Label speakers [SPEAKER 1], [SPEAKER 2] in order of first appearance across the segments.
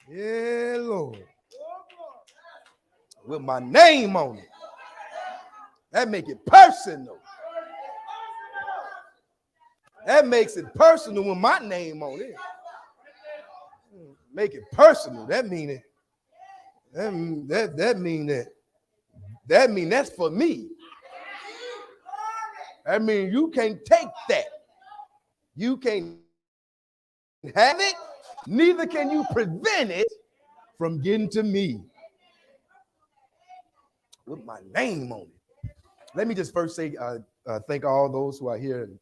[SPEAKER 1] Yeah, Lord. With my name on it. That make it personal. That makes it personal with my name on it. Make it personal. That mean it. That mean that's for me. I mean you can't take that. You can't have it. Neither can you prevent it from getting to me. With my name on it. Let me just first say thank all those who are here and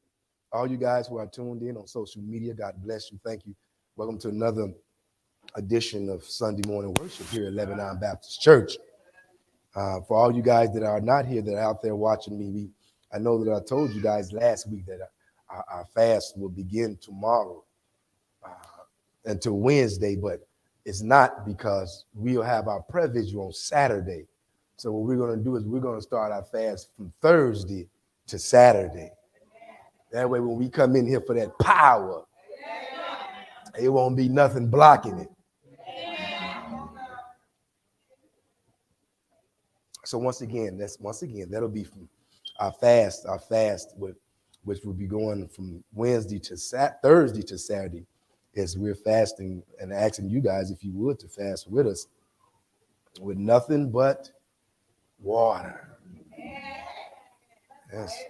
[SPEAKER 1] all you guys who are tuned in on social media. God bless you. Thank you. Welcome to another edition of Sunday morning worship here at Lebanon Baptist Church. For all you guys that are not here, that are out there watching me, I know that I told you guys last week that our fast will begin tomorrow until Wednesday, but it's not because we'll have our prayer vigil on Saturday. So what we're going to do is we're going to start our fast from Thursday to Saturday. That way when we come in here for that power, it won't be nothing blocking it. So once again, that'll be from our fast, which will be going from Wednesday to Thursday to Saturday, as we're fasting and asking you guys if you would to fast with us with nothing but water. Yes,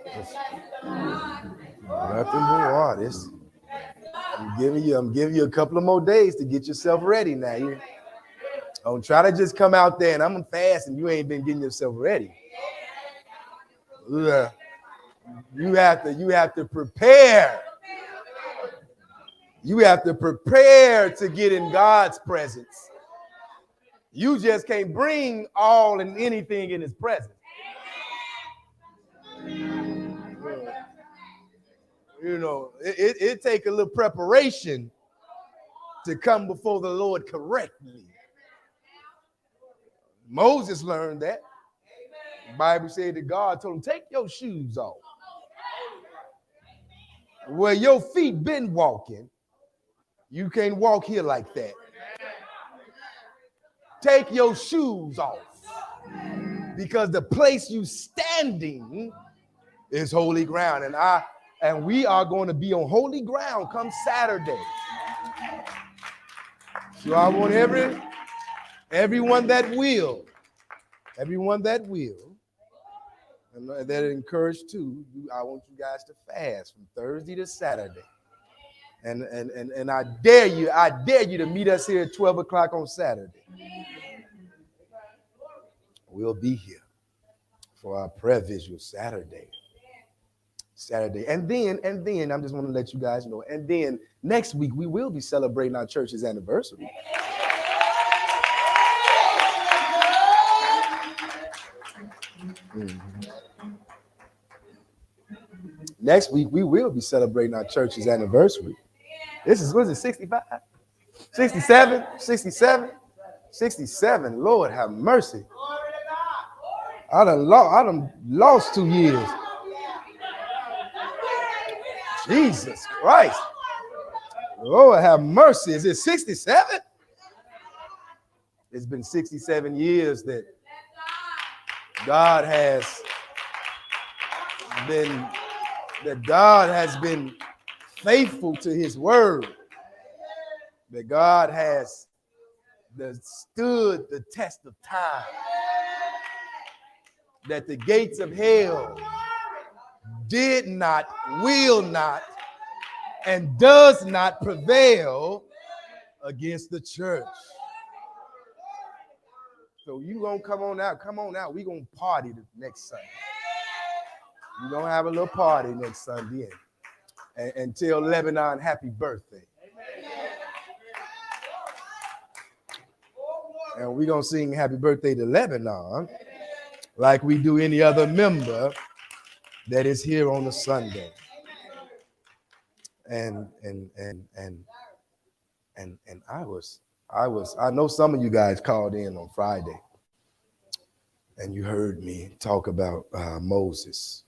[SPEAKER 1] nothing but water. I'm giving you a couple of more days to get yourself ready now. Don't try to just come out there and I'm fast and you ain't been getting yourself ready. You have to prepare. You have to prepare to get in God's presence. You just can't bring all and anything in his presence. You know, it take a little preparation to come before the Lord correctly. Moses learned that. The Bible said that God told him, take your shoes off. Where your feet been walking, you can't walk here like that. Take your shoes off. Because the place you standing is holy ground. And we are going to be on holy ground come Saturday. So I want everyone that will, and that encouraged too, I want you guys to fast from Thursday to Saturday. And I dare you to meet us here at 12 o'clock on Saturday. We'll be here for our prayer visual Saturday. And then I'm just want to let you guys know. And then next week we will be celebrating our church's anniversary. Next week we will be celebrating our church's anniversary. This is, what is it, 65? 67? 67? 67. Lord have mercy. I done lost 2 years. Jesus Christ. Lord have mercy. Is it 67? It's been 67 years that God has been faithful to his word. That God has stood the test of time. That the gates of hell did not, will not, and does not prevail against the church. So you gonna come on out. We gonna party the next Sunday. We're gonna have a little party next Sunday and tell Lebanon happy birthday. And we're gonna sing happy birthday to Lebanon like we do any other member that is here on a Sunday. And I know some of you guys called in on Friday and you heard me talk about Moses.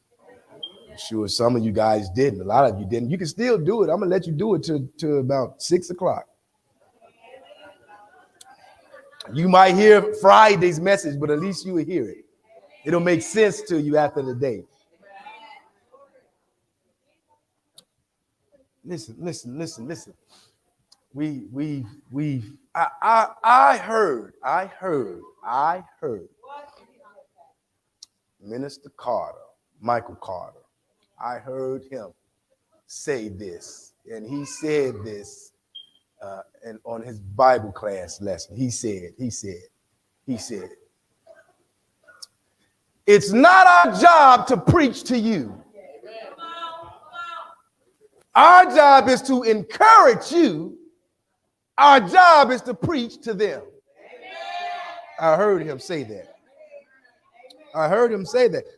[SPEAKER 1] I'm sure some of you guys didn't. A lot of you didn't. You can still do it. I'm gonna let you do it to about 6 o'clock. You might hear Friday's message, but at least you will hear it. It'll make sense to you after the day. Listen. I heard Minister Carter, Michael Carter. I heard him say this, and he said this and on his Bible class lesson. He said, it's not our job to preach to you. Our job is to encourage you. Our job is to preach to them. I heard him say that.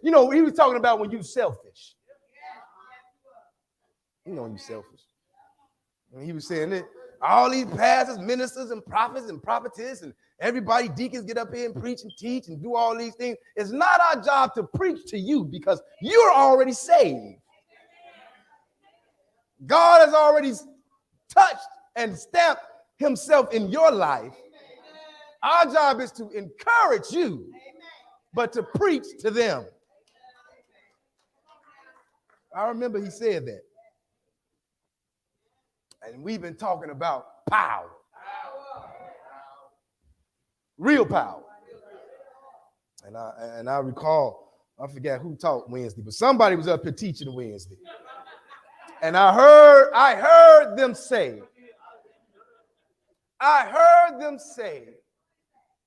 [SPEAKER 1] You know, he was talking about when you're selfish. You know, when you're selfish. And he was saying that all these pastors, ministers, and prophets and prophetess and everybody, deacons, get up here and preach and teach and do all these things. It's not our job to preach to you because you're already saved. God has already touched and stamped himself in your life. Our job is to encourage you, but to preach to them. I remember he said that. And we've been talking about power. Real power. And I recall, I forget who taught Wednesday, but somebody was up here teaching Wednesday. And I heard them say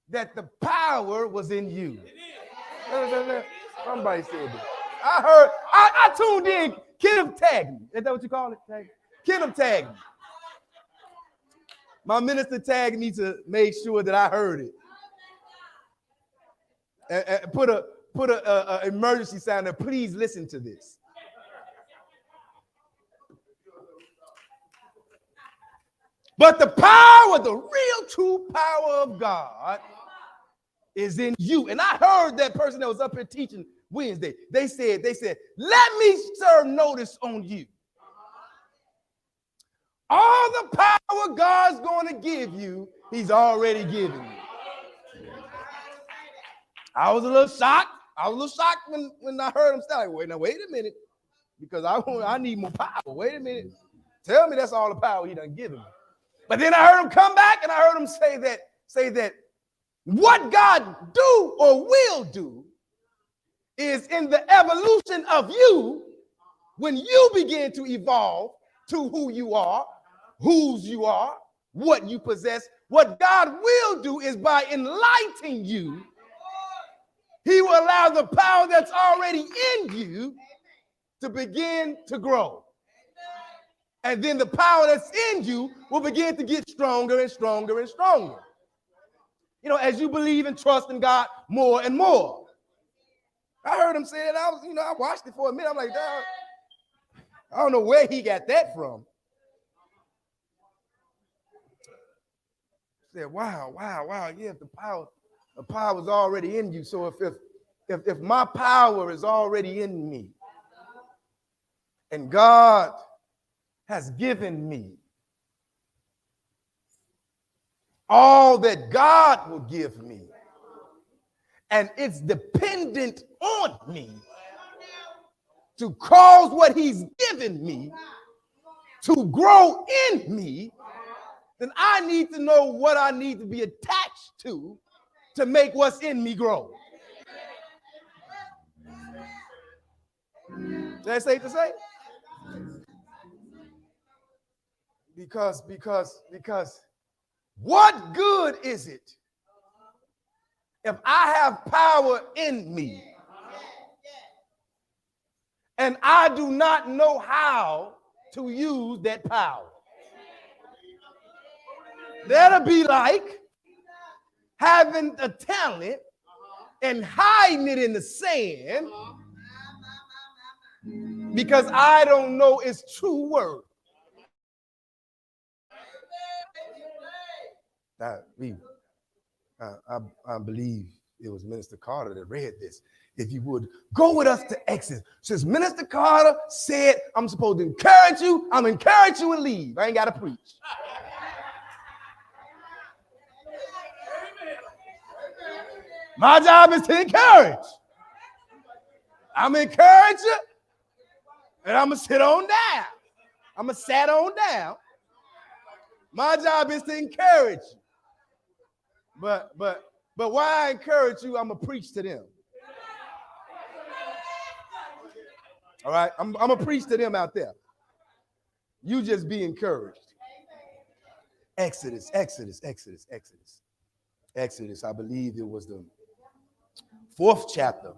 [SPEAKER 1] that the power was in you. Somebody said that. I tuned in. Kenneth tagged me. Is that what you call it? Kenneth tagged me. My minister tagged me to make sure that I heard it. And put a emergency sign there. Please listen to this. But the power, the real true power of God is in you. And I heard that person that was up here teaching Wednesday. They said, let me serve notice on you. All the power God's going to give you, he's already given you. I was a little shocked. When I heard him say, wait a minute, because I need more power. Wait a minute. Tell me that's all the power he done given me. But then I heard him come back and I heard him say that what God do or will do is in the evolution of you when you begin to evolve to who you are, whose you are, what you possess. What God will do is by enlightening you, he will allow the power that's already in you to begin to grow. And then the power that's in you will begin to get stronger and stronger and stronger. You know, as you believe and trust in God more and more. I heard him say it. I watched it for a minute. I'm like, dog, I don't know where he got that from. I said, wow. Yeah, the power is already in you. So if my power is already in me, and God has given me all that God will give me, and it's dependent on me to cause what he's given me to grow in me, then I need to know what I need to be attached to make what's in me grow. Is that safe to say? Because what good is it if I have power in me and I do not know how to use that power? That'll be like having a talent and hiding it in the sand because I don't know its true worth. I believe it was Minister Carter that read this. If you would go with us to Exodus. Since Minister Carter said I'm supposed to encourage you, I'm encourage you and leave. I ain't got to preach. My job is to encourage. I'm going to encourage you, and I'm going to sit on down. I'm going to sit on down. My job is to encourage you. But why I encourage you, I'm going to preach to them. All right? I'm going to preach to them out there. You just be encouraged. Exodus. I believe it was the 4th chapter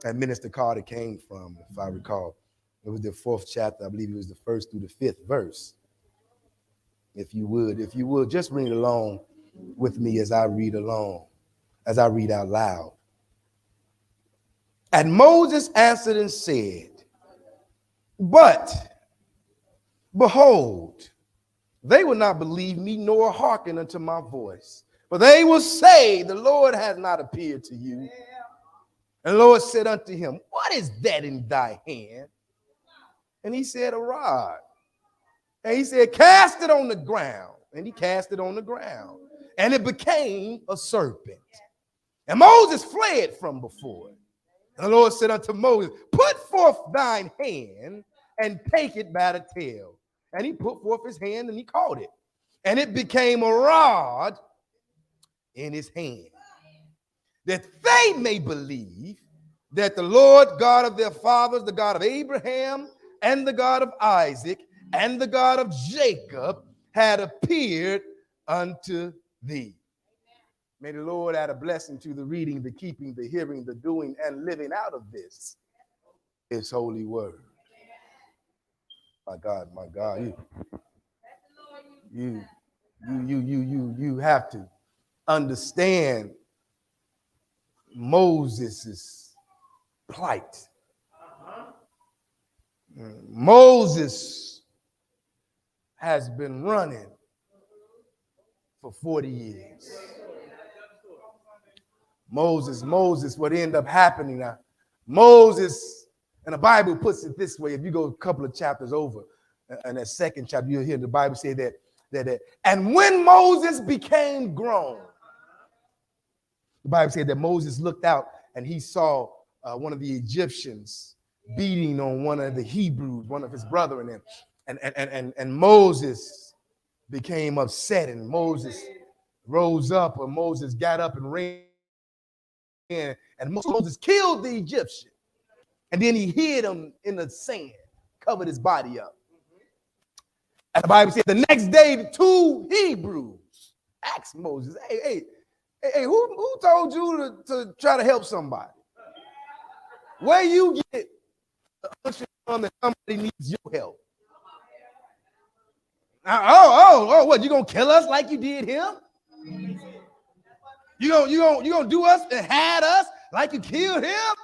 [SPEAKER 1] that Minister Carter came from, if I recall. It was the 4th chapter. I believe it was the 1st through the 5th verse. If you would, just read along with me as I read out loud. And Moses answered and said, but behold, they will not believe me nor hearken unto my voice. For they will say, the Lord has not appeared to you. And the Lord said unto him, what is that in thy hand? And he said, a rod. And he said, cast it on the ground. And he cast it on the ground. And it became a serpent. And Moses fled from before it. And the Lord said unto Moses, put forth thine hand and take it by the tail. And he put forth his hand and he caught it. And it became a rod in his hand, that they may believe that the Lord God of their fathers, the God of Abraham and the God of Isaac and the God of Jacob had appeared unto thee. May the Lord add a blessing to the reading, the keeping, the hearing, the doing, and living out of this, his holy word. My God, you have to understand Moses' plight. Moses has been running for 40 years. Moses, what ended up happening now, Moses, and the Bible puts it this way, if you go a couple of chapters over, and that 2nd chapter, you'll hear the Bible say that, and when Moses became grown, the Bible said that Moses looked out and he saw one of the Egyptians beating on one of the Hebrews, one of his brethren, and Moses became upset, and Moses rose up, or Moses got up and ran, and Moses killed the Egyptian, and then he hid him in the sand, covered his body up. And the Bible said the next day, the 2 Hebrews asked Moses, hey, who told you to try to help somebody? Where you get the unction from that somebody needs your help? What, you gonna kill us like you did him? You gonna do us and had us like you killed him?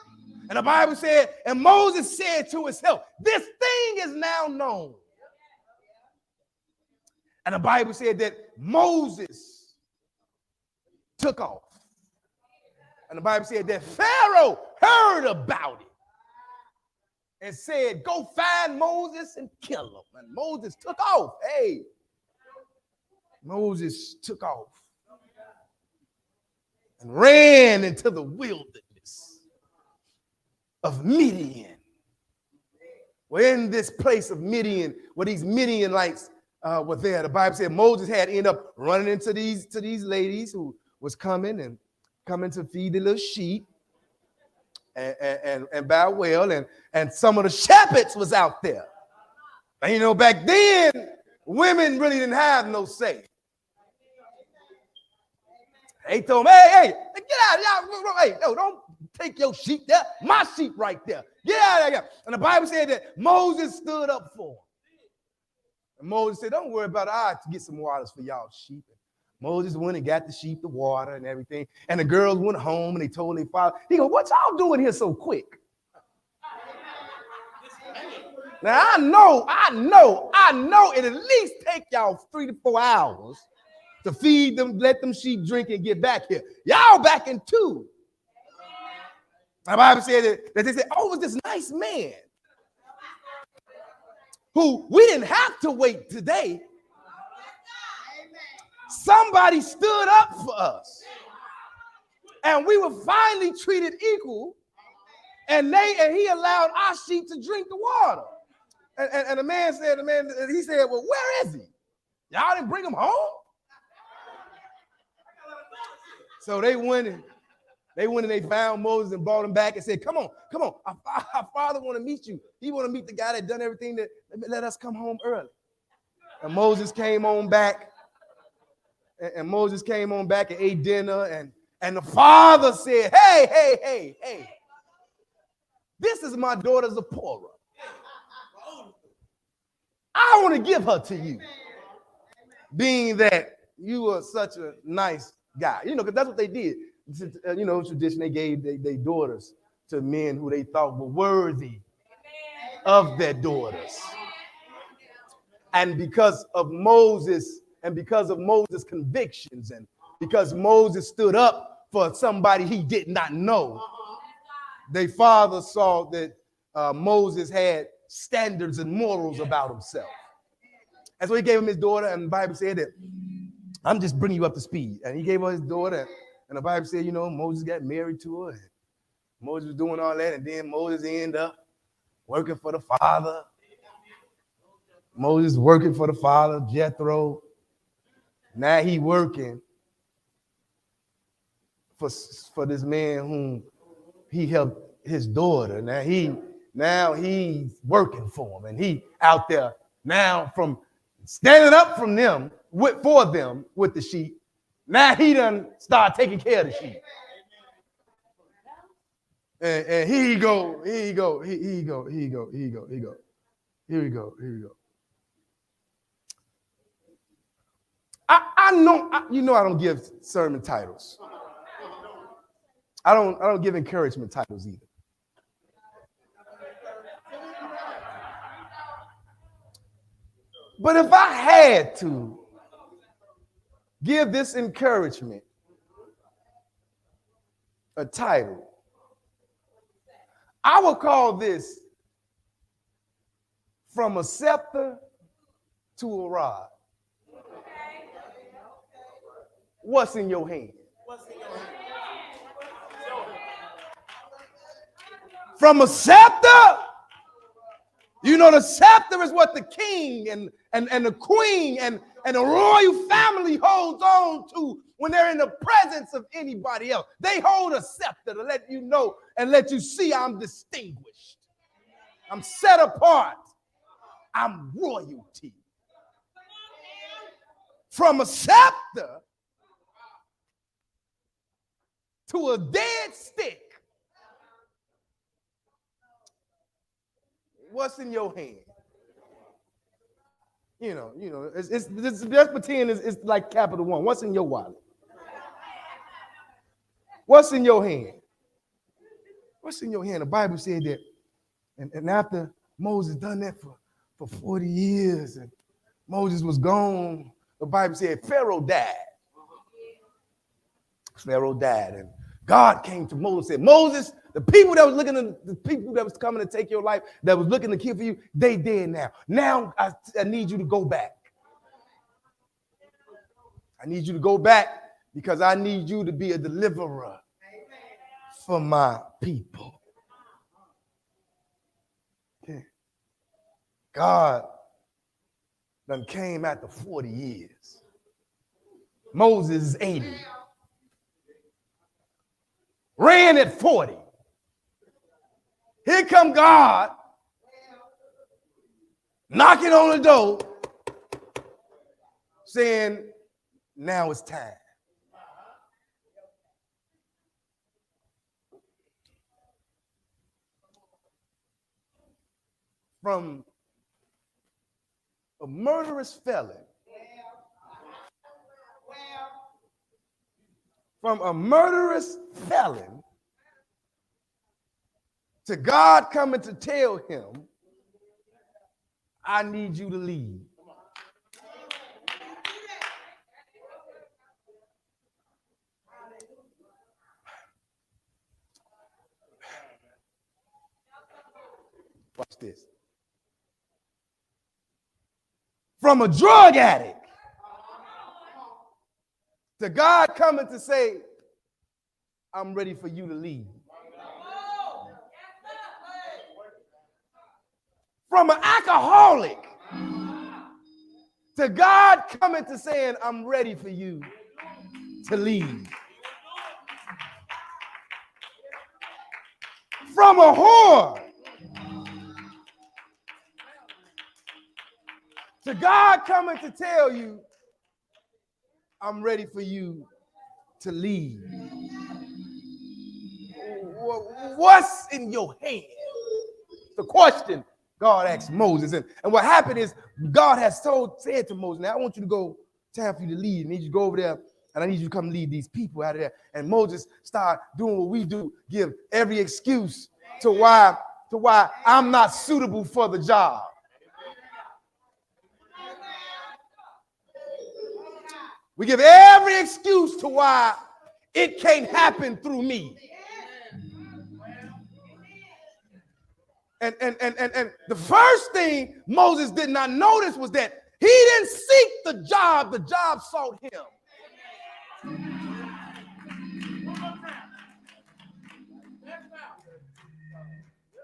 [SPEAKER 1] And the Bible said, and Moses said to himself, this thing is now known. And the Bible said that Moses took off. And the Bible said that Pharaoh heard about it and said, go find Moses and kill him. And Moses took off. Moses took off and ran into the wilderness of Midian. We're in this place of Midian, where these Midianites were there. The Bible said Moses had ended up running into these ladies who was coming to feed the little sheep and by well, and some of the shepherds was out there. And back then, women really didn't have no say. They told him, hey, get out of here. Hey, no, don't take your sheep there. My sheep right there. Get out of here. And the Bible said that Moses stood up for him. And Moses said, don't worry about it. I have to get some waters for y'all sheep. And Moses went and got the sheep the water and everything. And the girls went home and they told their father, he goes, what y'all doing here so quick? Now, I know it at least take y'all 3 to 4 hours to feed them, let them sheep drink and get back here. Y'all back in 2. The Bible said that they said, oh, it was this nice man who we didn't have to wait today. Somebody stood up for us And we were finally treated equal. And he allowed our sheep to drink the water. And the man said, he said, well, where is he? Y'all didn't bring him home? So they went and they found Moses and brought him back and said, come on. Our father want to meet you. He want to meet the guy that done everything that let us come home early. And Moses came on back. And Moses came on back and ate dinner. And the father said, hey. This is my daughter Zipporah. I want to give her to you. Being that you are such a nice guy. Because that's what they did. Tradition, they gave their daughters to men who they thought were worthy of their daughters. And because of Moses convictions, and because Moses stood up for somebody he did not know, their father saw that Moses had standards and morals about himself. And so he gave him his daughter, and the Bible said that, I'm just bringing you up to speed. And he gave her his daughter, and the Bible said, Moses got married to her. And Moses was doing all that, and then Moses ended up working for the father. Moses working for the father, Jethro. Now he working for this man whom he helped his daughter. Now he's working for him, and he out there now from standing up from them for them with the sheep. Now he done start taking care of the sheep. And here you go. I know I don't give sermon titles. I don't give encouragement titles either. But if I had to give this encouragement a title, I would call this From a Scepter to a Rod. What's in your hand? From a scepter, the scepter is what the king and the queen and the royal family holds on to when they're in the presence of anybody else. They hold a scepter to let you know and let you see I'm distinguished. I'm set apart. I'm royalty. From a scepter to a dead stick. What's in your hand? Just pretend it's like Capital One. What's in your wallet? What's in your hand? What's in your hand? The Bible said that, and after Moses done that for 40 years, and Moses was gone, the Bible said Pharaoh died. Pharaoh died, and God came to Moses and said, Moses, the people that was coming to take your life, that was looking to kill for you, they dead now. Now I need you to go back. I need you to go back because I need you to be a deliverer for my people. Okay. God done came after 40 years. Moses is 80. Ran at 40. Here come God knocking on the door saying, now it's time. From a murderous felon, to God coming to tell him, I need you to leave. Watch this. From a drug addict to God coming to say, I'm ready for you to lead. From an alcoholic to God coming to saying, I'm ready for you to lead. From a whore to God coming to tell you, I'm ready for you to lead. What's in your hand? The question God asked Moses. And what happened is God has said to Moses, now I want you to go, time for you to lead. I need you to go over there and I need you to come lead these people out of there. And Moses started doing what we do, give every excuse to why I'm not suitable for the job. We give every excuse to why it can't happen through me. And the first thing Moses did not notice was that he didn't seek the job sought him.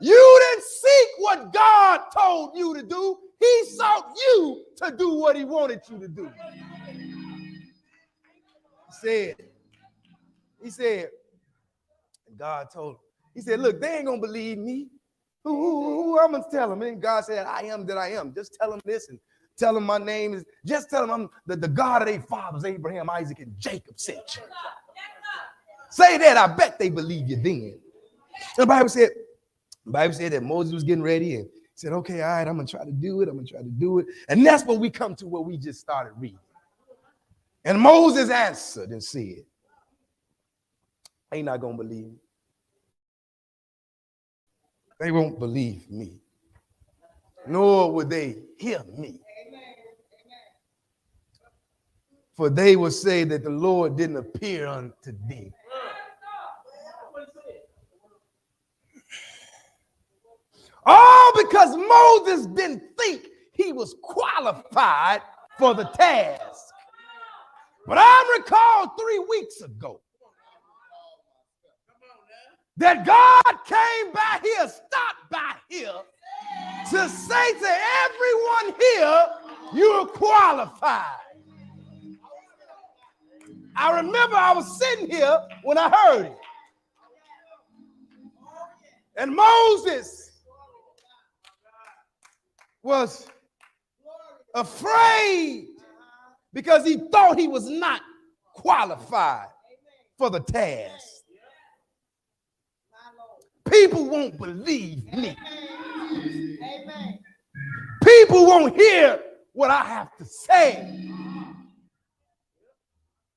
[SPEAKER 1] You didn't seek what God told you to do. He sought you to do what he wanted you to do. He said, and God told him, he said, look, they ain't gonna believe me. Who I'm gonna tell them? And God said, I am that I am. Just tell them this and tell them my name is, just tell them I'm the God of their fathers, Abraham, Isaac, and Jacob sent you. Say that, I bet they believe you then. The Bible said that Moses was getting ready and said, okay, all right, I'm gonna try to do it. And that's when we come to where we just started reading. And Moses answered and said, they not gonna believe me. They won't believe me, nor would they hear me. For they will say that the Lord didn't appear unto thee. All because Moses didn't think he was qualified for the task. But I recall 3 weeks ago that God came by here, stopped by here to say to everyone here, you're qualified. I remember I was sitting here when I heard it. And Moses was afraid because he thought he was not qualified for the task. People won't believe me. People won't hear what I have to say.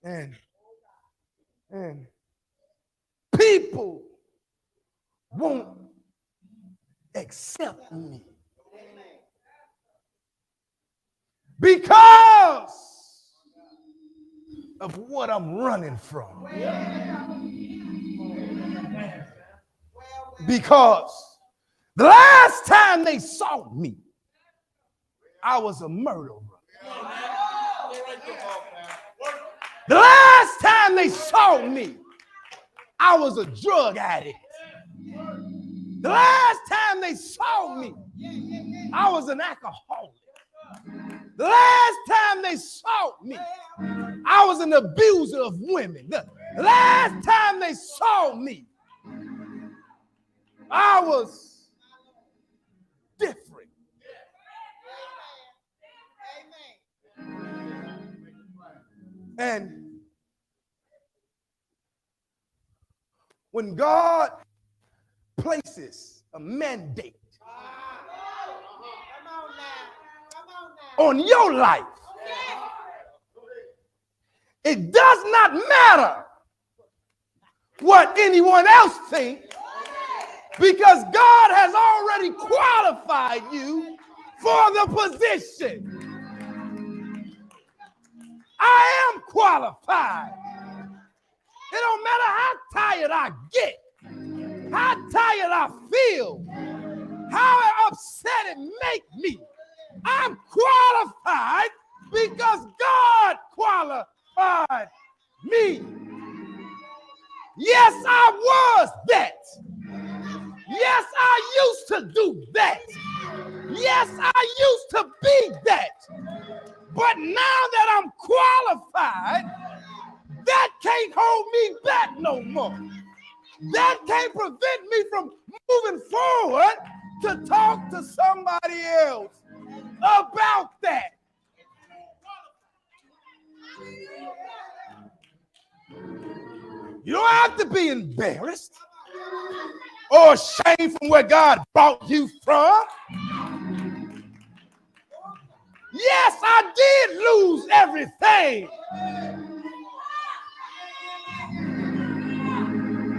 [SPEAKER 1] And people won't accept me because of what I'm running from. Because the last time they saw me, I was a murderer. The last time they saw me, I was a drug addict. The last time they saw me, I was an alcoholic. The last time they saw me, I was an abuser of women. The last time they saw me, I was different. And when God places a mandate on your life, it does not matter what anyone else thinks, because God has already qualified you for the position. I am qualified. It don't matter how tired I get, how tired I feel, how upset it makes me. I'm qualified because God qualified me. Yes, I was that. Yes, I used to do that. Yes, I used to be that. But now that I'm qualified, that can't hold me back no more. That can't prevent me from moving forward to talk to somebody else about that. You don't have to be embarrassed or ashamed from where God brought you from. Yes, I did lose everything.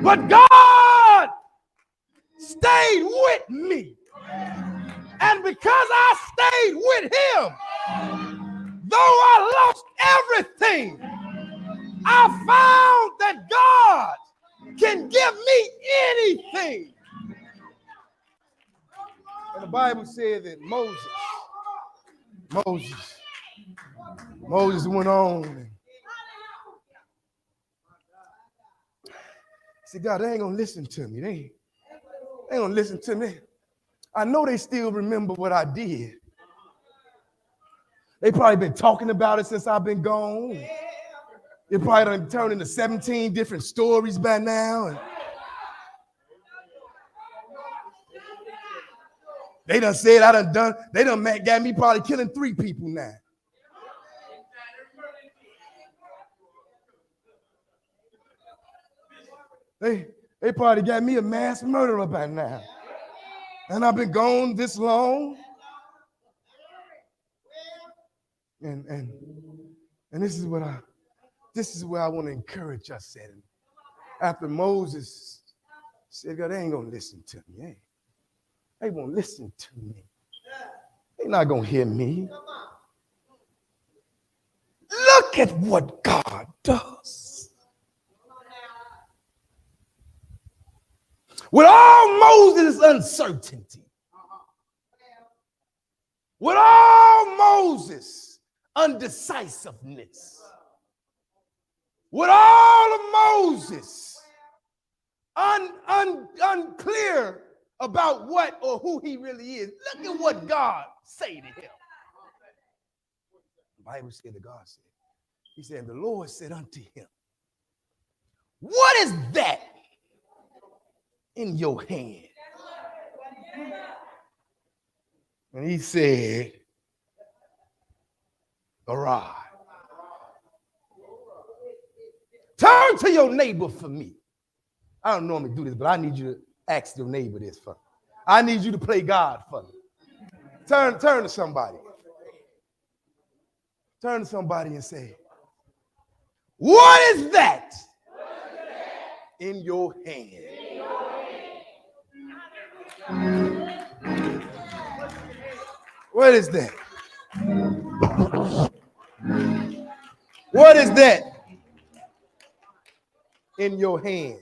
[SPEAKER 1] But God stayed with me. And because I stayed with him, though I lost everything, I found that God can give me anything. And the Bible says that Moses went on. And said, God, they ain't gonna listen to me. They ain't gonna listen to me. I know they still remember what I did. They probably been talking about it since I've been gone. It probably done turned into 17 different stories by now. And they done said they done got me probably killing 3 people now. They probably got me a mass murderer by now. And I've been gone this long. And this is where I want to encourage us at. After Moses said, God, they ain't gonna listen to me. They won't listen to me. They're not gonna hear me. Look at what God does. With all Moses' uncertainty, with all Moses' undecisiveness, with all of Moses unclear about what or who he really is, look at what God say to him. The Bible said that God said, he said, the Lord said unto him, what is that in your hand? And he said, a rod. Turn to your neighbor for me. I don't normally do this, but I need you to ask your neighbor this for me. I need you to play God for me. Turn to somebody. Turn to somebody and say, what is that in your hand? What is that? What is that in your hand?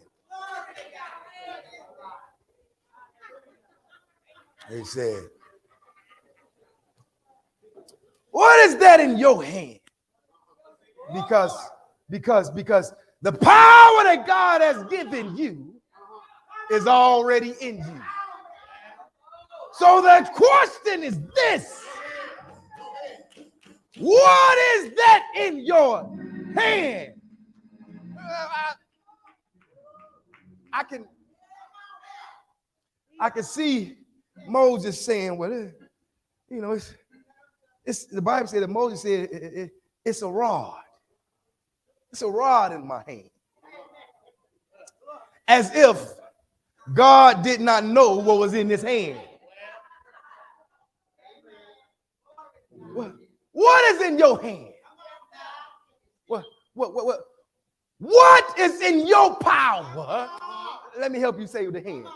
[SPEAKER 1] He said, what is that in your hand? Because the power that God has given you is already in you. So the question is this: what is that in your hand? I can see Moses saying, well, it's the Bible said that Moses said it's a rod. It's a rod in my hand. As if God did not know what was in his hand. What is in your hand? What is in your power? Let me help you say with the hand.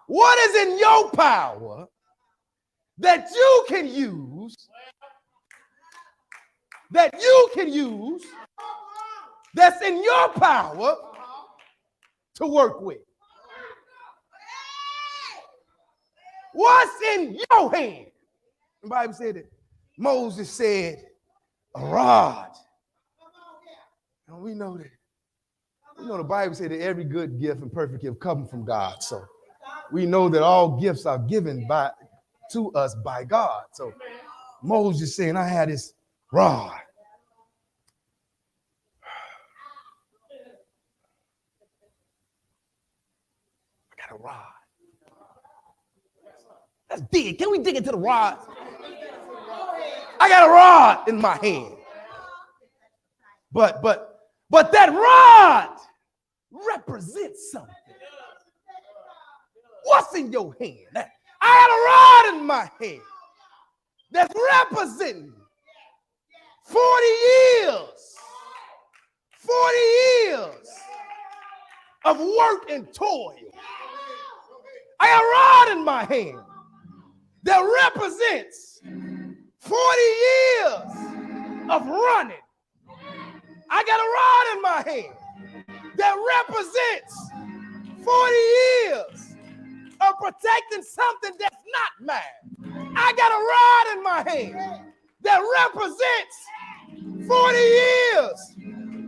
[SPEAKER 1] What is in your power that you can use? That's in your power to work with. What's in your hand? The Bible said that Moses said, a rod. And we know that You know, the Bible says that every good gift and perfect gift come from God. So we know that all gifts are given to us by God. So Moses is saying, I had this rod. I got a rod. Let's dig. Can we dig into the rod? I got a rod in my hand. But that rod represents something. What's in your hand? I got a rod in my hand that's representing 40 years. 40 years of work and toil. I got a rod in my hand that represents 40 years of running. I got a rod in my hand that represents 40 years of protecting something that's not mine. I got a rod in my hand that represents 40 years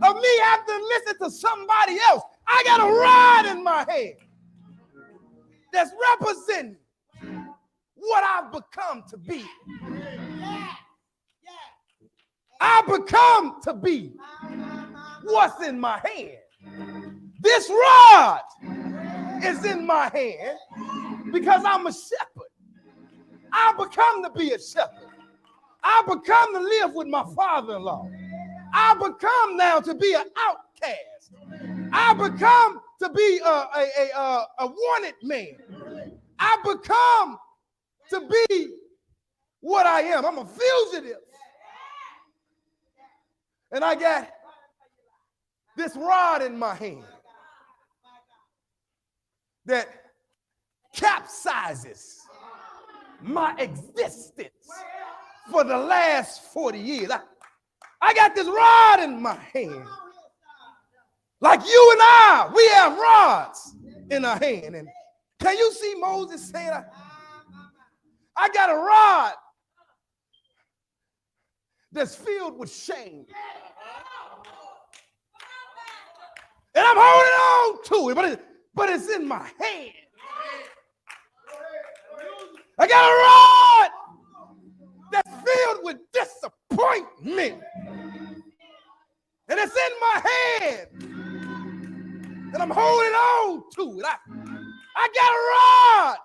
[SPEAKER 1] of me having to listen to somebody else. I got a rod in my hand that's representing what I've become to be. I've become to be what's in my hand. This rod is in my hand because I'm a shepherd. I've become to be a shepherd. I've become to live with my father-in-law. I've become now to be an outcast. I've become to be a wanted man. I've become to be what I am. I'm a fugitive. And I got this rod in my hand that capsizes my existence for the last 40 years. I got this rod in my hand. Like you and I, we have rods in our hand. And can you see Moses saying, I got a rod that's filled with shame. And I'm holding on to it, but it's in my hand. I got a rod that's filled with disappointment. And it's in my hand. And I'm holding on to it. I got a rod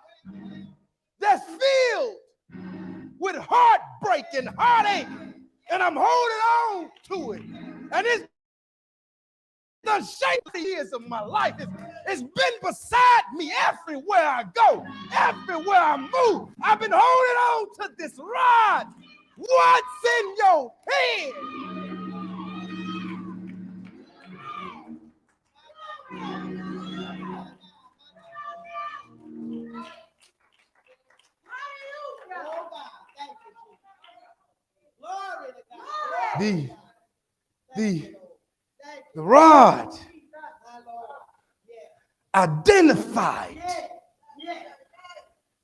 [SPEAKER 1] that's filled with heartbreak and heartache. And I'm holding on to it. And it's the shape of the years of my life. It's been beside me everywhere I go, everywhere I move. I've been holding on to this rod. What's in your hand? The rod identified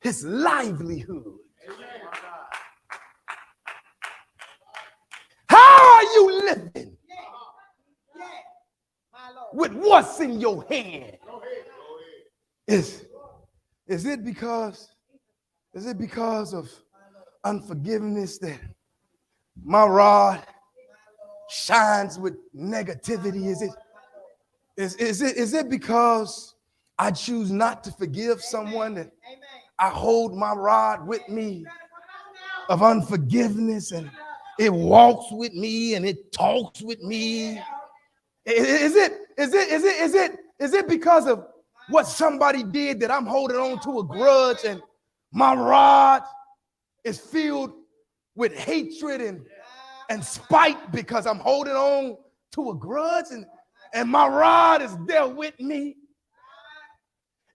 [SPEAKER 1] his livelihood. How are you living with what's in your hand? Is it because of unforgiveness that my rod shines with negativity? Is it because I choose not to forgive someone that I hold my rod with me of unforgiveness, and it walks with me and it talks with me? Is it because of what somebody did that I'm holding on to a grudge, and my rod is filled with hatred and spite because I'm holding on to a grudge, and my rod is there with me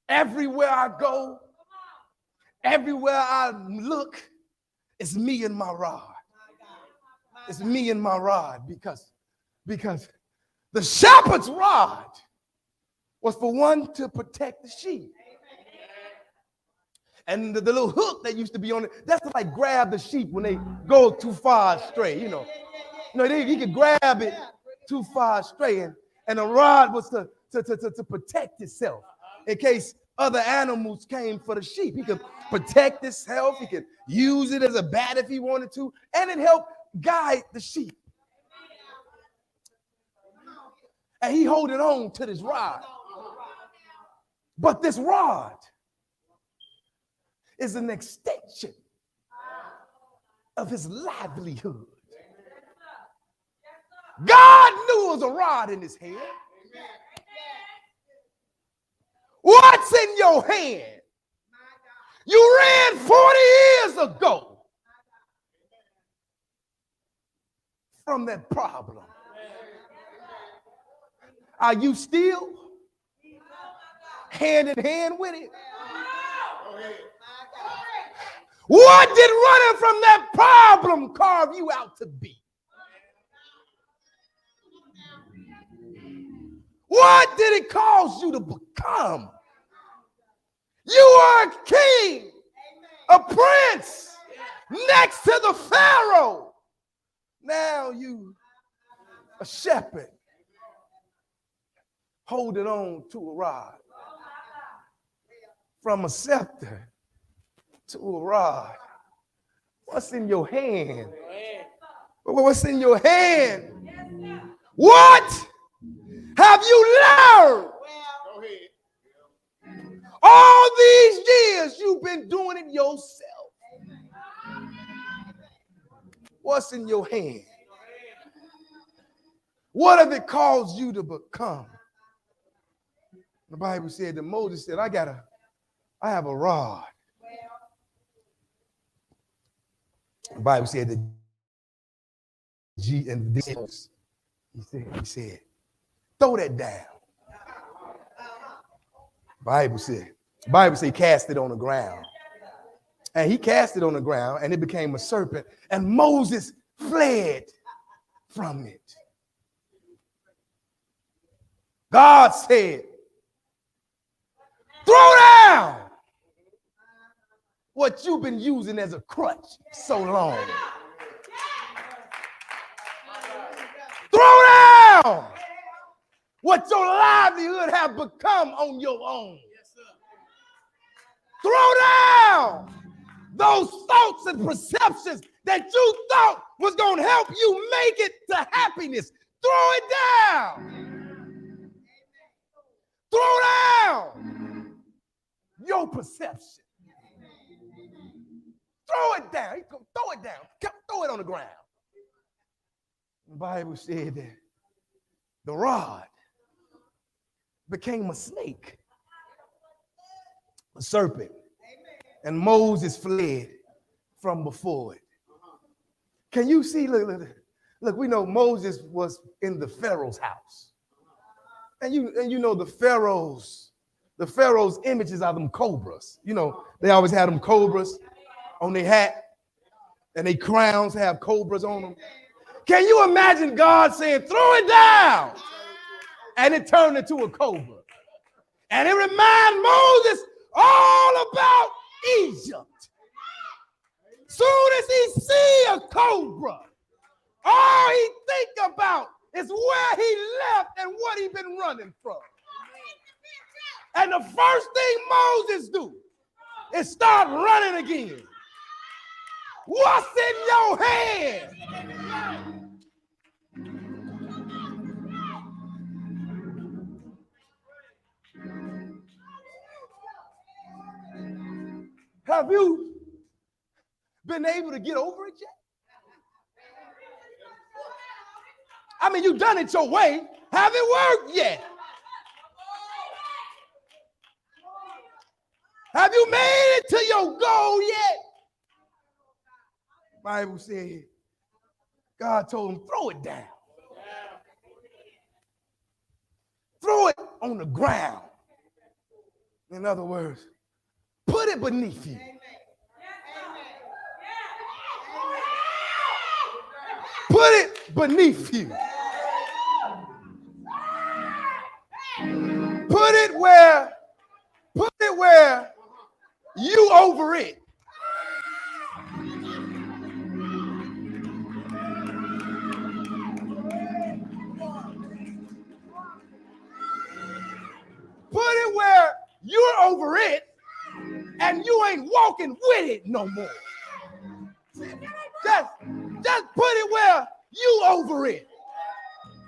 [SPEAKER 1] everywhere I go, everywhere I look? It's me and my rod. It's me and my rod because the shepherd's rod was for one to protect the sheep. And the little hook that used to be on it, that's to like grab the sheep when they go too far astray, you know. He could grab it too far astray. And a rod was to protect itself in case other animals came for the sheep. He could protect himself. He could use it as a bat if he wanted to, and it helped guide the sheep. And he holding on to this rod. But this rod is an extension of his livelihood. God knew it was a rod in his hand. What's in your hand? You read 40 years ago from that problem. Are you still hand in hand with it? What did running from that problem carve you out to be? What did it cause you to become? You are a king, a prince, next to the Pharaoh. Now you a shepherd holding on to a rod. From a scepter to a rod. What's in your hand? What's in your hand? What have you learned? All these years you've been doing it yourself. What's in your hand? What have it caused you to become? The Bible said that Moses said, I have a rod. The Bible said that he said, throw that down. Bible said cast it on the ground. And he cast it on the ground and it became a serpent. And Moses fled from it. God said, throw down what you've been using as a crutch so long. Throw down what your livelihood have become on your own. Throw down those thoughts and perceptions that you thought was going to help you make it to happiness. Throw it down. Throw down your perception. Throw it down. Throw it down. Throw it on the ground. The Bible said that the rod became a snake, a serpent, and Moses fled from before it. Can you see? Look, we know Moses was in the Pharaoh's house, and you know the Pharaoh's images are them cobras. You know they always had them cobras on their hat, and their crowns have cobras on them. Can you imagine God saying, throw it down? And it turned into a cobra. And it reminded Moses all about Egypt. Soon as he see a cobra, all he think about is where he left and what he been running from. And the first thing Moses do is start running again. What's in your hand? Have you been able to get over it yet? I mean, you've done it your way. Have it worked yet? Have you made it to your goal yet? The Bible said, God told him, throw it down. Throw it on the ground. In other words, put it beneath you. Put it beneath you. Put it where you over it. you're over it and you ain't walking with it no more. Just put it where you over it.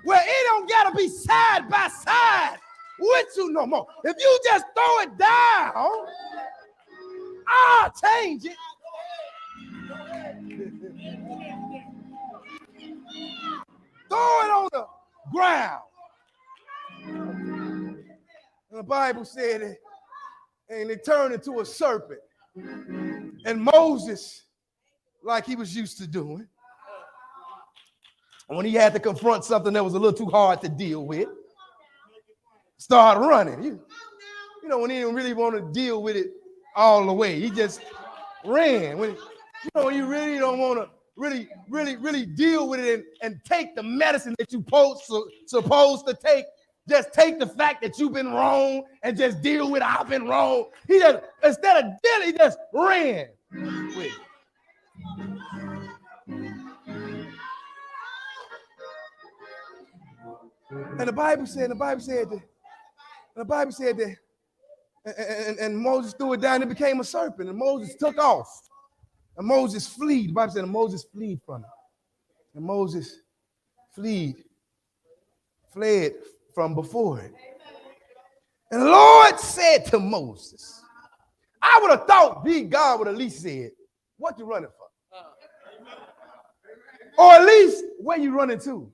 [SPEAKER 1] Where it don't gotta be side by side with you no more. If you just throw it down, I'll change it. Throw it on the ground. And the Bible said it, and it turned into a serpent. And Moses, like he was used to doing, when he had to confront something that was a little too hard to deal with, started running. You know, when he didn't really want to deal with it all the way, he just ran. When you really don't want to really deal with it and take the medicine that you're supposed to take, just take the fact that you've been wrong and just deal with I've been wrong. He just, instead of dealing, he just ran with it. And the Bible said that, and Moses threw it down, it became a serpent, and Moses took off. And Moses fled. The Bible said, and Moses fled from it. And Moses fled from before it. And the Lord said to Moses, I would have thought God would at least said, what you running for? Or at least where you running to?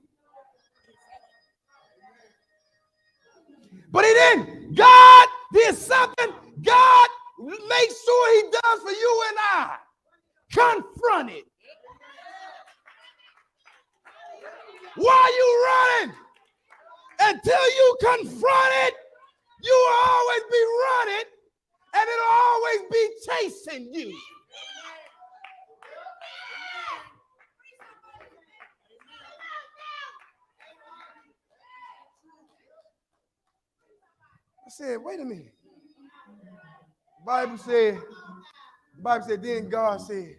[SPEAKER 1] But he didn't. God did something. God makes sure he does for you and I. Confront it. Why are you running? Until you confront it, you will always be running, and it'll always be chasing you. I said, wait a minute. The Bible said, then God said,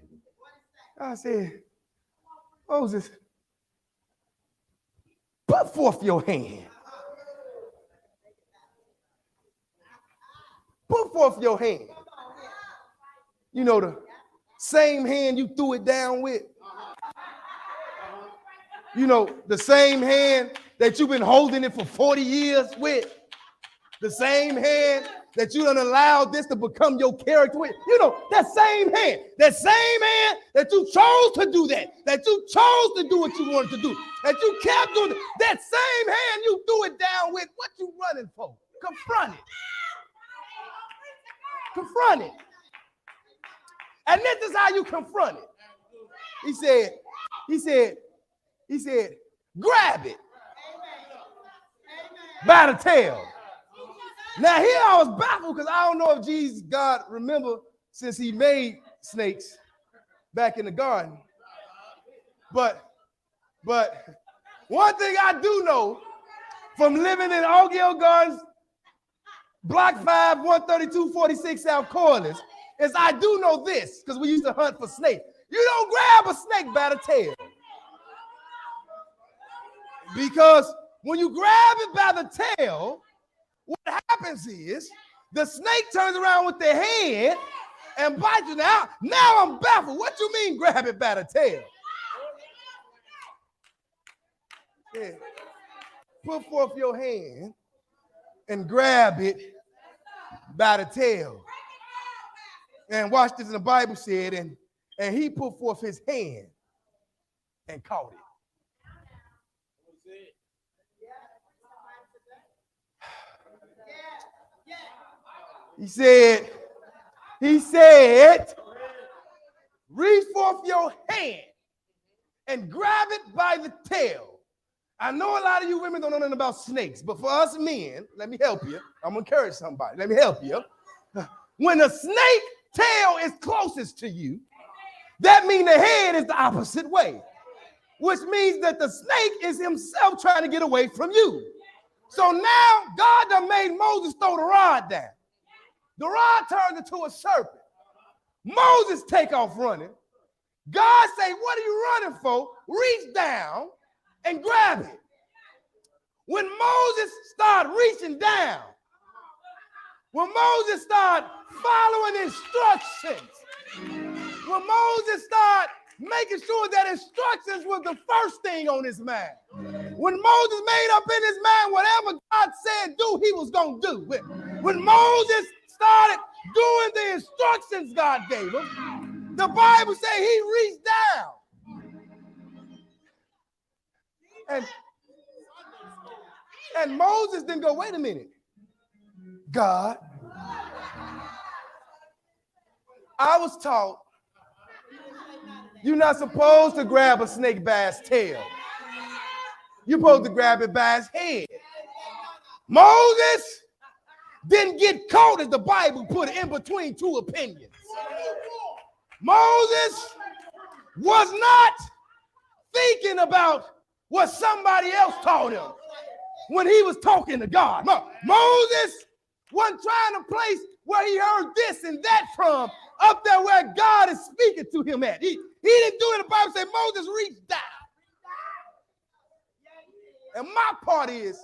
[SPEAKER 1] Moses, put forth your hand. Put forth your hand. You know, the same hand you threw it down with. You know, the same hand that you've been holding it for 40 years with. The same hand that you done allowed this to become your character with. You know, that same hand that you chose to do that you chose to do what you wanted to do, that you kept doing, that same hand you threw it down with, what you running for? Confront it. Confront it. And this is how you confront it. He said, grab it by the tail. Now here I was baffled because I don't know if Jesus, God, remember since he made snakes back in the garden. But one thing I do know from living in Ogill Gardens, Block 5, 13246 South Corliss, is I do know this because we used to hunt for snakes. You don't grab a snake by the tail. Because when you grab it by the tail, what happens is the snake turns around with their head and bites you. Now I'm baffled. What you mean grab it by the tail? Yeah. Put forth your hand and grab it by the tail. And watch this, in the Bible said, and he put forth his hand and caught it. He said, reach forth your hand and grab it by the tail. I know a lot of you women don't know nothing about snakes, but for us men, let me help you. I'm going to encourage somebody. Let me help you. When a snake tail is closest to you, that means the head is the opposite way, which means that the snake is himself trying to get away from you. So now God done made Moses throw the rod down. The rod turned into a serpent. Moses take off running. God say, what are you running for? Reach down and grab it. When Moses started reaching down, When Moses started following instructions, when Moses started making sure that instructions was the first thing on his mind. When Moses made up in his mind whatever God said do, he was going to do. When Moses started doing the instructions God gave him, the Bible says he reached down. And Moses didn't go, wait a minute. God, I was taught you're not supposed to grab a snake by its tail. You're supposed to grab it by its head. Moses didn't get caught, as the Bible put it, in between two opinions. Moses was not thinking about what somebody else taught him when he was talking to God. Moses wasn't trying to place where he heard this and that from up there where God is speaking to him at. He didn't do it. The Bible said Moses reached down. And my part is,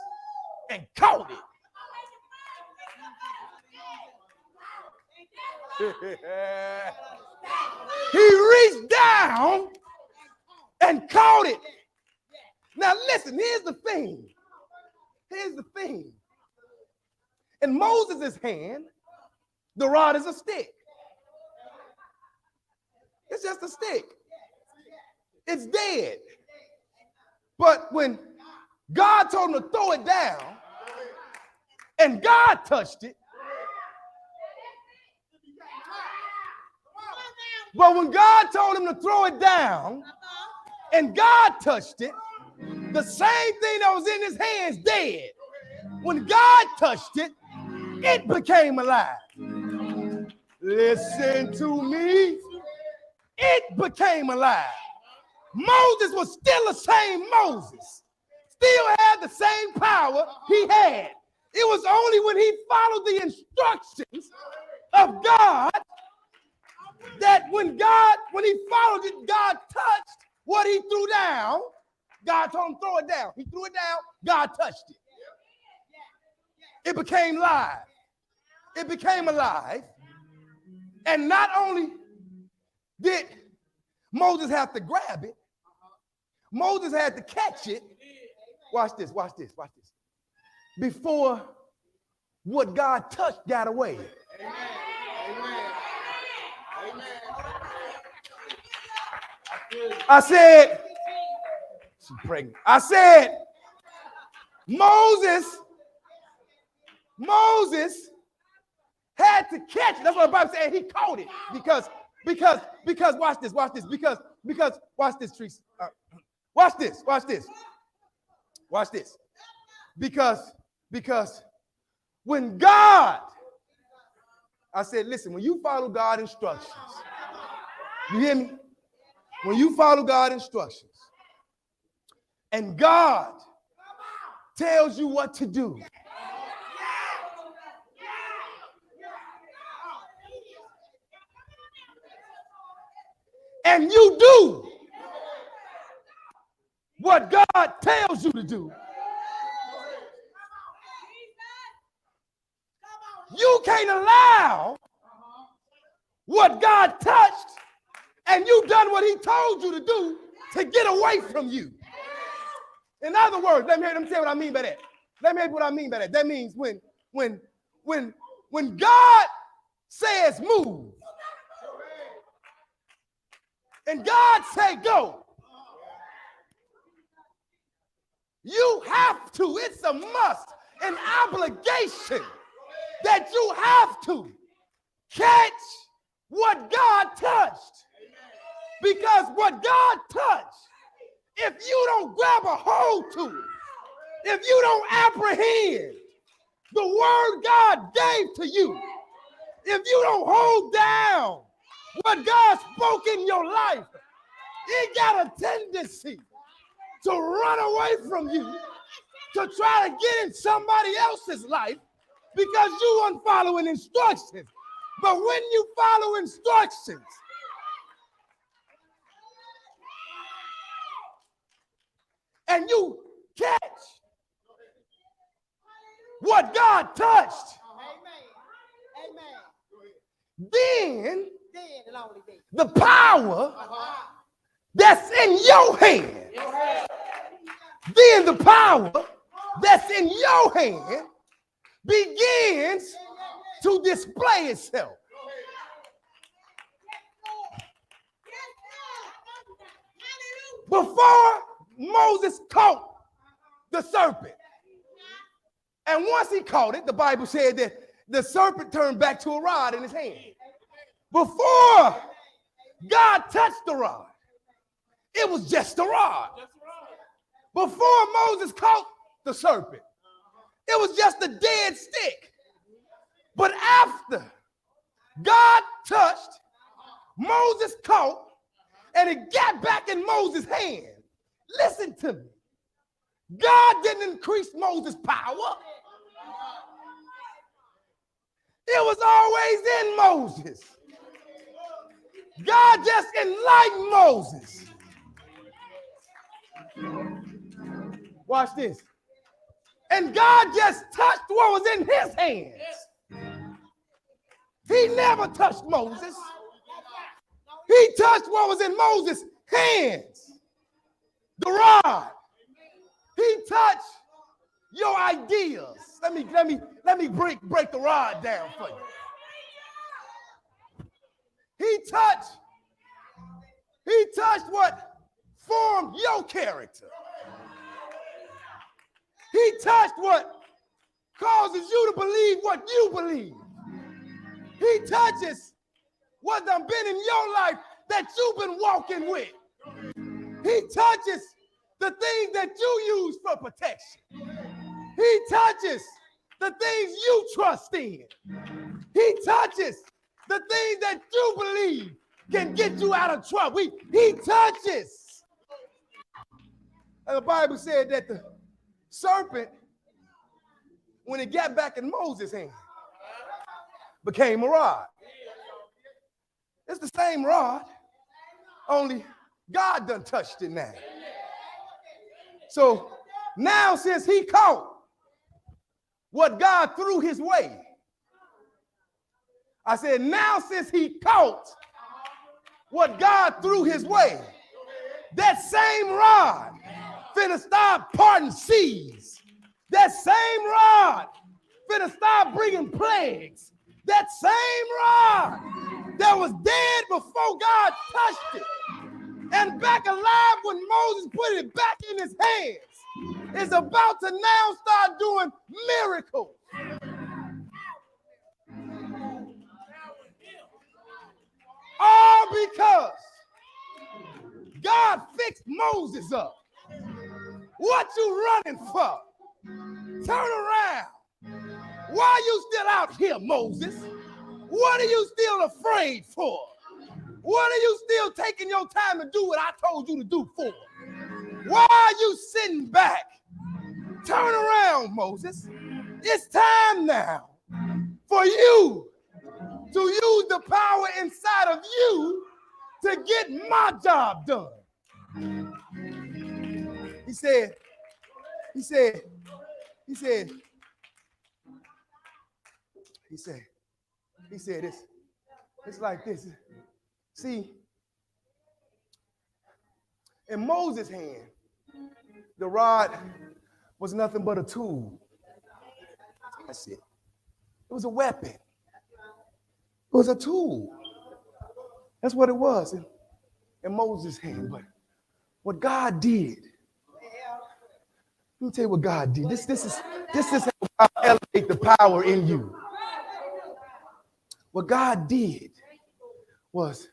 [SPEAKER 1] and caught it. He reached down and caught it. Now listen, here's the thing. Here's the thing. In Moses' hand, the rod is a stick. It's just a stick. It's dead. But when God told him to throw it down, and God touched it, but when God told him to throw it down, and God touched it, the same thing that was in his hands dead. When God touched it, it became alive. Listen to me. It became alive. Moses was still the same Moses. Still had the same power he had. It was only when he followed the instructions of God that when he followed it, God touched what he threw down. God told him throw it down. He threw it down. God touched it. It became live. It became alive. And not only did Moses have to grab it, Moses had to catch it. Watch this, watch this, watch this. Before what God touched got away. Amen. Amen. Amen. I said, she's pregnant. I said, Moses had to catch it. That's what the Bible said. He caught it because watch this, because watch this, Trees. Watch this. Because when God, I said, listen, when you follow God's instructions, you hear me? When you follow God's instructions and God tells you what to do, and you do what God tells you to do, you can't allow what God touched and you done what he told you to do to get away from you. In other words, let me tell you what I mean by that. That means when God says move and God say go, you have to, it's a must, an obligation that you have to catch what God touched. Because what God touched, if you don't grab a hold to it, if you don't apprehend the word God gave to you, if you don't hold down what God spoke in your life, it got a tendency to run away from you, to try to get in somebody else's life because you weren't following instructions. But when you follow instructions, and you catch what God touched, then the power that's in your hand, then the power that's in your hand begins to display itself. Before Moses caught the serpent, and once he caught it, the Bible said that the serpent turned back to a rod in his hand. Before God touched the rod, it was just a rod. Before Moses caught the serpent, it was just a dead stick. But after God touched, Moses caught, and it got back in Moses' hand. Listen to me. God didn't increase Moses' power. It was always in Moses. God just enlightened Moses. Watch this. And God just touched what was in his hands. He never touched Moses. He touched what was in Moses' hands. The rod. He touched your ideas. Let me break the rod down for you. He touched what formed your character. He touched what causes you to believe what you believe. He touches what done been in your life that you've been walking with. He touches the things that you use for protection. He touches the things you trust in. He touches the things that you believe can get you out of trouble. He touches. And the Bible said that the serpent, when it got back in Moses' hand, became a rod. It's the same rod, only God done touched it now. So now, since he caught what God threw his way, I said, now since he caught what God threw his way, that same rod finna start parting seas. That same rod finna start bringing plagues. That same rod that was dead before God touched it and back alive when Moses put it back in his hands is about to now start doing miracles. All because God fixed Moses up. What you running for? Turn around. Why are you still out here, Moses? What are you still afraid for? What are you still taking your time to do what I told you to do for? Why are you sitting back? Turn around, Moses. It's time now for you to use the power inside of you to get my job done. He said, it's like this. See, in Moses' hand, the rod was nothing but a tool. That's it. It was a weapon. It was a tool. That's what it was in Moses' hand. But what God did, let me tell you what God did. This is how God elevate the power in you. What God did was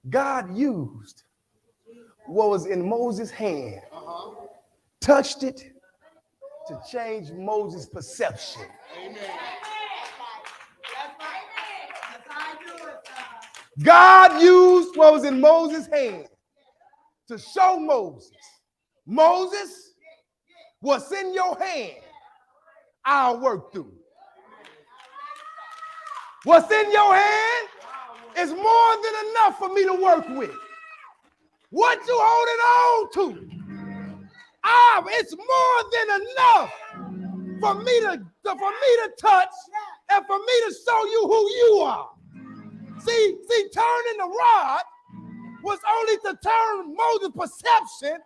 [SPEAKER 1] God used what was in Moses' hand, touched it to change Moses' perception. God used what was in Moses' hand to show Moses, what's in your hand, I'll work through. What's in your hand is more than enough for me to work with. What you holding on to, it's more than enough for me to touch and for me to show you who you are. See, turning the rod was only to turn Moses' perception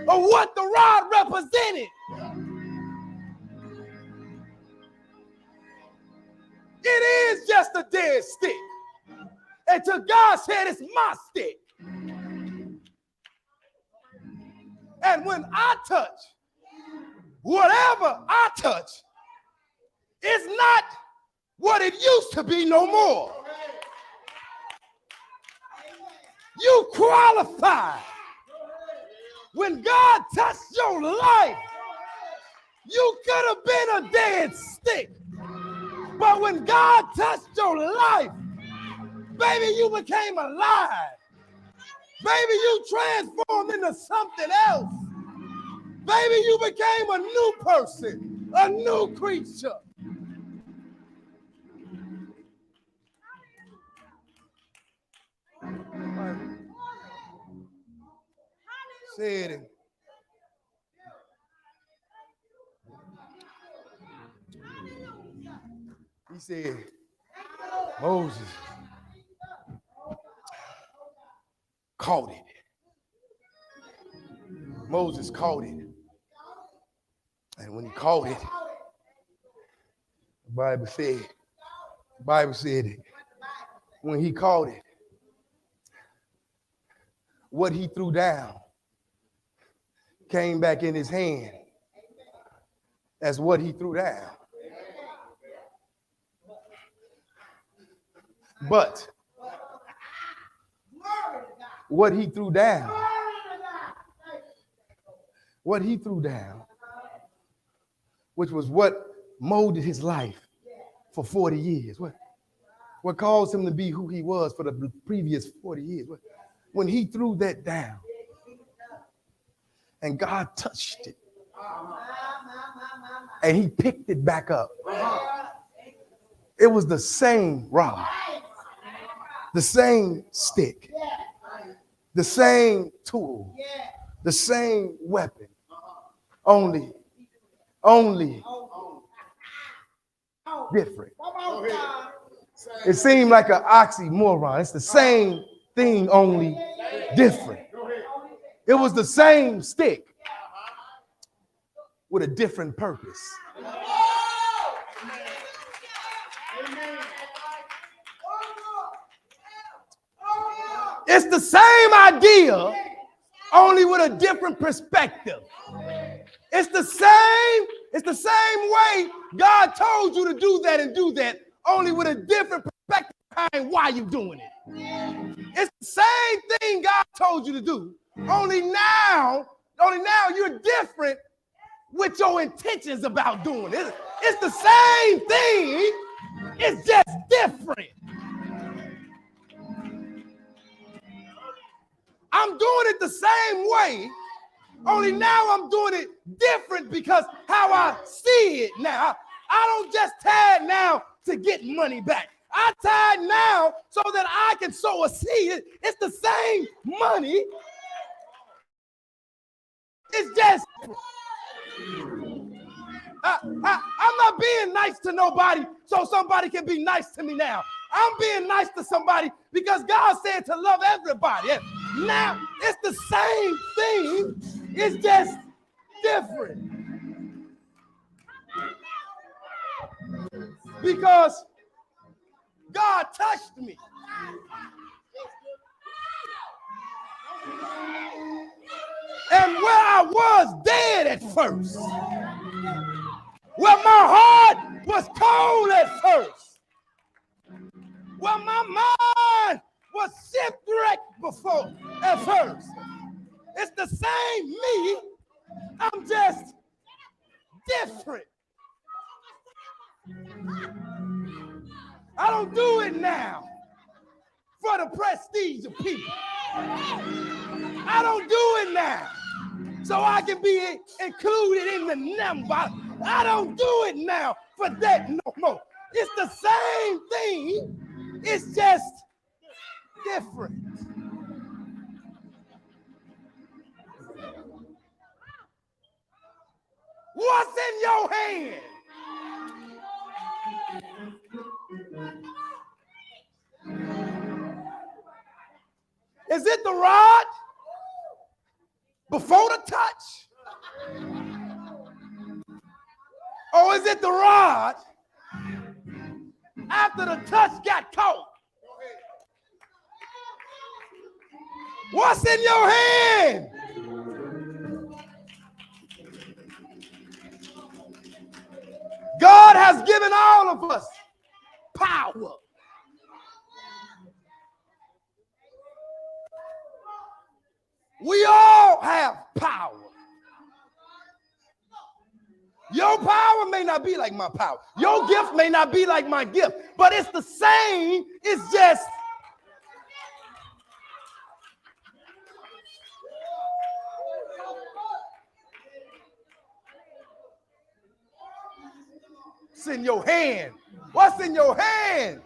[SPEAKER 1] of what the rod represented. It is just a dead stick. Until God said, it's my stick. And when I touch, whatever I touch, it's not what it used to be no more. You qualify. When God touched your life, you could have been a dead stick. But when God touched your life, baby, you became alive. Baby, you transformed into something else. Baby, you became a new person, a new creature. Said it. He said, Moses caught it. Moses caught it. And when he caught it, the Bible said it. When he caught it, what he threw down came back in his hand as what he threw down. But what he threw down, which was what molded his life for 40 years, what caused him to be who he was for the previous 40 years, when he threw that down and God touched it and he picked it back up, it was the same rod, the same stick, the same tool, the same weapon, only different. It seemed like an oxymoron. It's the same thing, only different. It was the same stick with a different purpose. It's the same idea, only with a different perspective. It's the same way God told you to do that and do that, only with a different perspective behind why you're doing it. It's the same thing God told you to do, only now you're different with your intentions about doing it. It's the same thing, it's just different. I'm doing it the same way, only now I'm doing it different because how I see it now. I don't just tithe now to get money back. I tithe now so that I can sow a seed. It's the same money. It's just, I'm not being nice to nobody so somebody can be nice to me now. I'm being nice to somebody because God said to love everybody. Now, it's the same thing. It's just different. Because God touched me. And where I was dead at first, where my heart was cold at first, where my mind was shipwrecked before at first, it's the same me. I'm just different. I don't do it now for the prestige of people. I don't do it now so I can be included in the number. I don't do it now for that no more. It's the same thing. It's just different. What's in your hand? Is it the rod before the touch? Or is it the rod after the touch got caught? What's in your hand? God has given all of us power. We all have power. Your power may not be like my power. Your gift may not be like my gift, but it's the same. It's just it's in your hand. What's in your hand?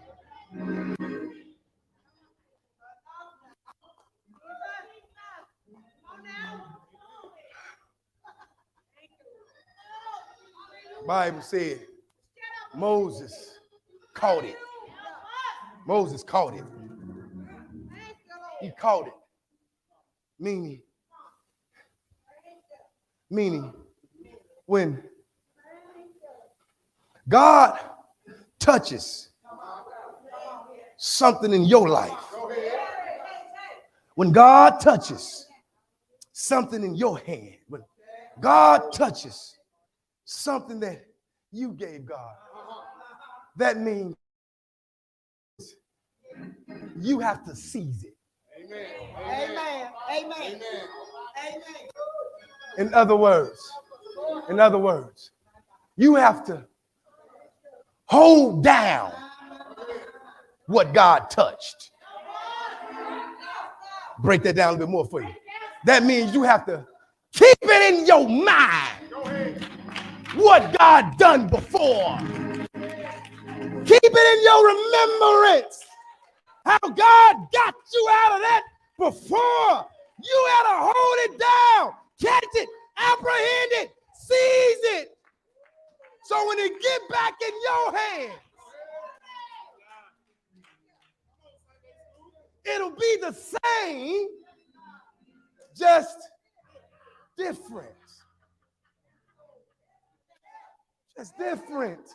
[SPEAKER 1] Bible said Moses caught it. Moses caught it. He caught it. Meaning when God touches something in your life, when God touches something in your hand, when God touches something that you gave God, that means you have to seize it.
[SPEAKER 2] Amen. Amen. Amen. Amen.
[SPEAKER 1] In other words, you have to hold down what God touched. Break that down a little bit more for you. That means you have to keep it in your mind what God done before. Keep it in your remembrance how God got you out of that before. You had to hold it down, catch it, apprehend it, seize it. So when it get back in your hands, it'll be the same, just different. Just different.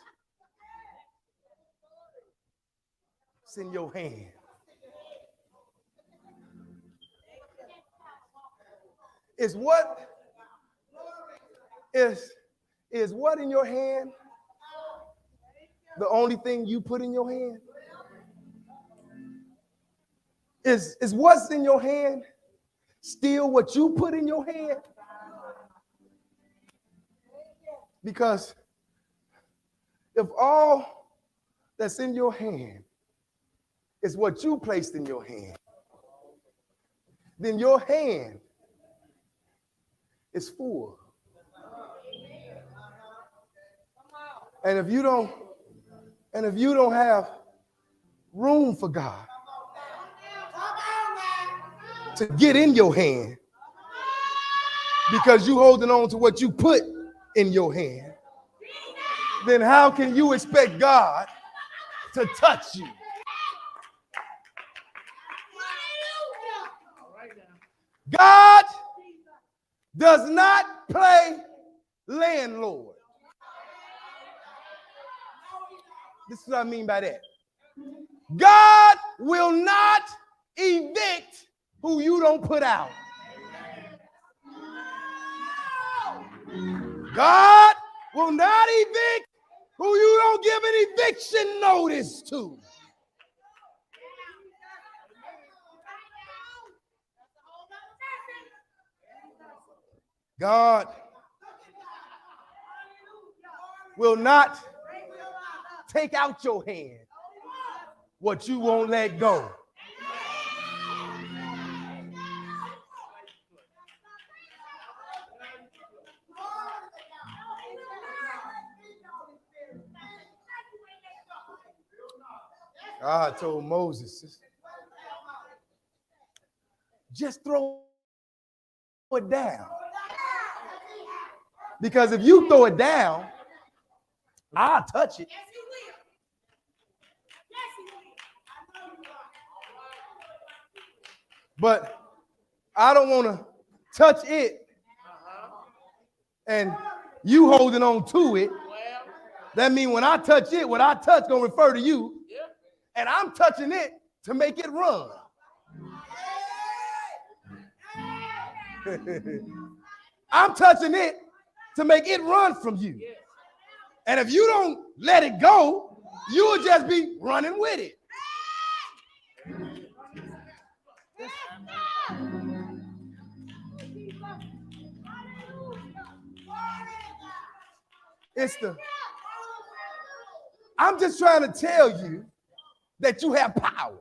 [SPEAKER 1] It's in your hand. Is what in your hand the only thing you put in your hand? Is what's in your hand still what you put in your hand? Because if all that's in your hand is what you placed in your hand, then your hand is full. And if you don't have room for God to get in your hand because you holding on to what you put in your hand, then how can you expect God to touch you? God does not play landlord. This is what I mean by that. God will not evict who you don't put out. God will not evict who you don't give an eviction notice to. God will not take out your hand what you won't let go. God told Moses, just throw it down. Because if you throw it down, I'll touch it. But I don't want to touch it and you holding on to it. That means when I touch it, what I touch gonna refer to you. And I'm touching it to make it run. I'm touching it to make it run from you. And if you don't let it go, you will just be running with it. I'm just trying to tell you that you have power.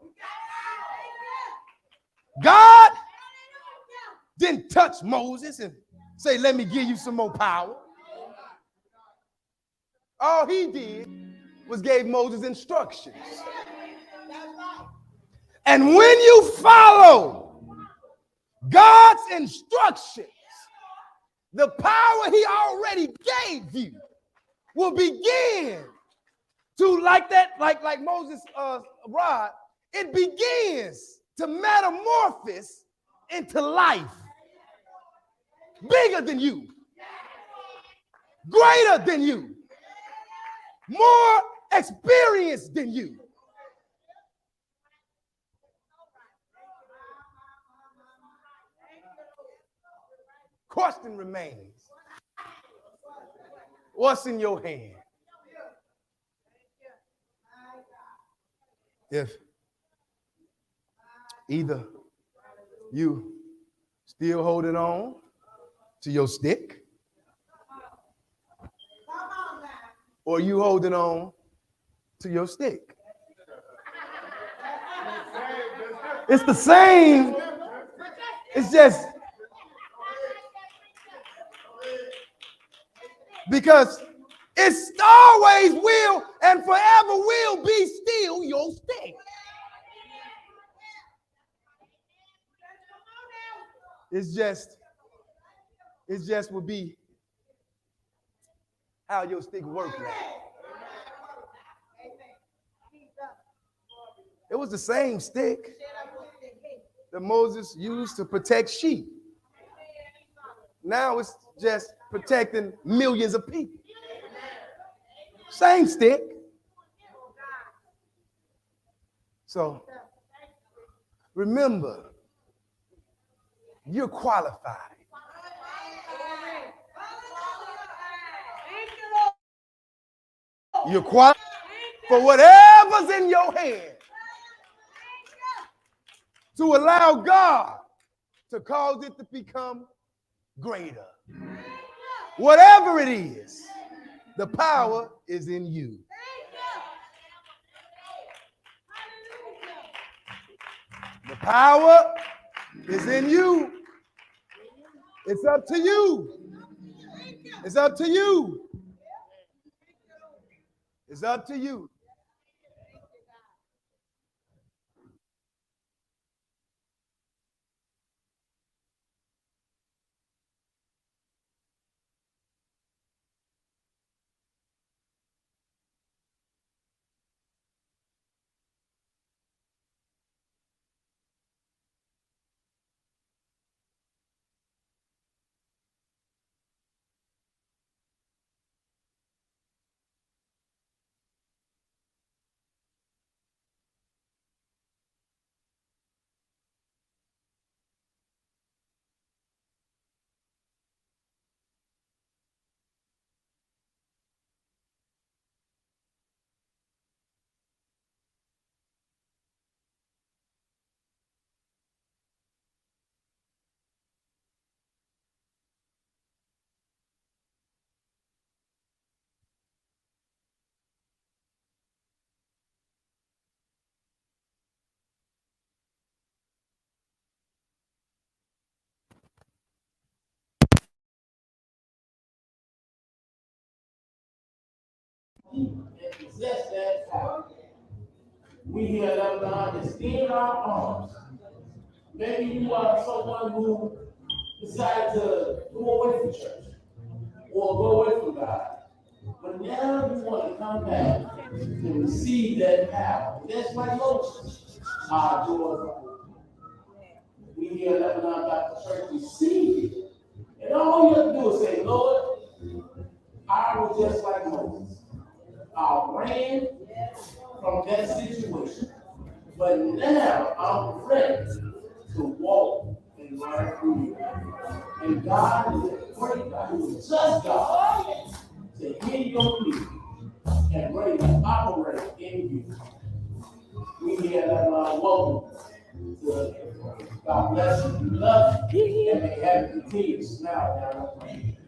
[SPEAKER 1] God didn't touch Moses and say, let me give you some more power. All he did was gave Moses instructions. And when you follow God's instructions, the power he already gave you will begin to, like Moses' rod, it begins to metamorphose into life. Bigger than you, greater than you, more experienced than you. Question remains. What's in your hand? If either you still holding on to your stick, or you holding on to your stick. It's the same. It's just because it's always will and forever will be still your stick. It's just will be how your stick works now. It was the same stick that Moses used to protect sheep. Now it's just protecting millions of people. Same stick. So remember, you're qualified. You're qualified for whatever's in your hand to allow God to cause it to become greater. Whatever it is, the power is in you. The power is in you. It's up to you. It's up to you. It's up to you.
[SPEAKER 3] Possess that power. We here love God to extend our arms. Maybe you are someone who decided to go away from church or go away from God. But now you want to come back and receive that power. That's why most are doors open. We here at Lebanon Baptist Church receive it. And all you have to do is say, Lord, I was just like Moses. I ran from that situation. But now I'm ready to walk and run through you. And God is a great God. He is just God to hear your plea and ready to operate in you. We here that welcome to God bless you. We love you. And may heaven continue to smile down on you.